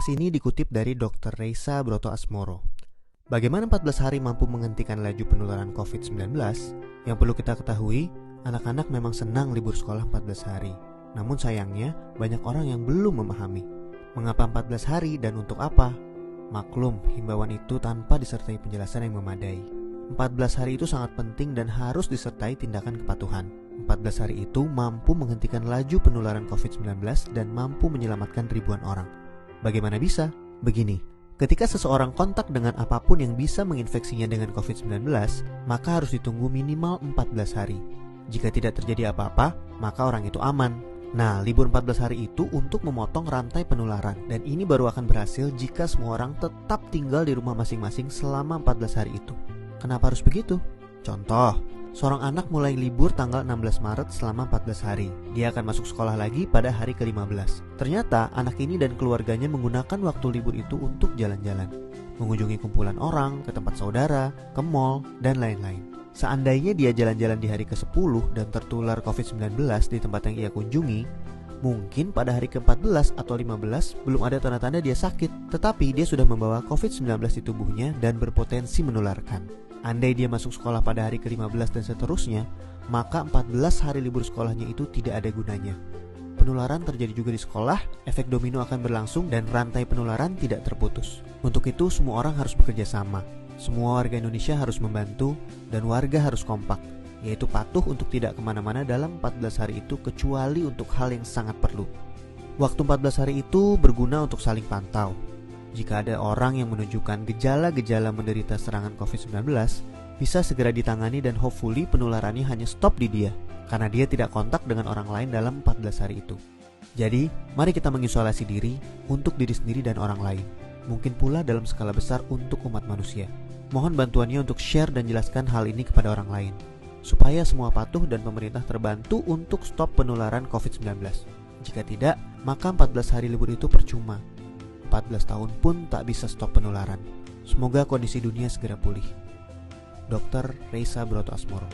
Podcast ini dikutip dari Dr. Reysa Broto Asmoro. Bagaimana 14 hari mampu menghentikan laju penularan COVID-19? Yang perlu kita ketahui, anak-anak memang senang libur sekolah 14 hari. Namun sayangnya, banyak orang yang belum memahami. Mengapa 14 hari dan untuk apa? Maklum, himbauan itu tanpa disertai penjelasan yang memadai. 14 hari itu sangat penting dan harus disertai tindakan kepatuhan. 14 hari itu mampu menghentikan laju penularan COVID-19 dan mampu menyelamatkan ribuan orang. Bagaimana bisa? Begini, ketika seseorang kontak dengan apapun yang bisa menginfeksinya dengan COVID-19, maka harus ditunggu minimal 14 hari. Jika tidak terjadi apa-apa, maka orang itu aman. Nah, libur 14 hari itu untuk memotong rantai penularan, dan ini baru akan berhasil jika semua orang tetap tinggal di rumah masing-masing selama 14 hari itu. Kenapa harus begitu? Contoh, seorang anak mulai libur tanggal 16 Maret selama 14 hari. Dia akan masuk sekolah lagi pada hari ke-15. Ternyata anak ini dan keluarganya menggunakan waktu libur itu untuk jalan-jalan, mengunjungi kumpulan orang, ke tempat saudara, ke mall, dan lain-lain. Seandainya dia jalan-jalan di hari ke-10 dan tertular COVID-19 di tempat yang ia kunjungi, mungkin pada hari ke-14 atau 15 belum ada tanda-tanda dia sakit, tetapi dia sudah membawa COVID-19 di tubuhnya dan berpotensi menularkan. Andai dia masuk sekolah pada hari ke-15 dan seterusnya, maka 14 hari libur sekolahnya itu tidak ada gunanya. Penularan terjadi juga di sekolah, efek domino akan berlangsung dan rantai penularan tidak terputus. Untuk itu semua orang harus bekerja sama. Semua warga Indonesia harus membantu dan warga harus kompak, yaitu patuh untuk tidak kemana-mana dalam 14 hari itu kecuali untuk hal yang sangat perlu. Waktu 14 hari itu berguna untuk saling pantau. Jika ada orang yang menunjukkan gejala-gejala menderita serangan COVID-19, bisa segera ditangani dan hopefully penularannya hanya stop di dia, karena dia tidak kontak dengan orang lain dalam 14 hari itu. Jadi, mari kita mengisolasi diri untuk diri sendiri dan orang lain. Mungkin pula dalam skala besar untuk umat manusia. Mohon bantuannya untuk share dan jelaskan hal ini kepada orang lain, supaya semua patuh dan pemerintah terbantu untuk stop penularan COVID-19. Jika tidak, maka 14 hari libur itu percuma. 14 tahun pun tak bisa stop penularan. Semoga kondisi dunia segera pulih. Dr. Reysa Broto Asmoro.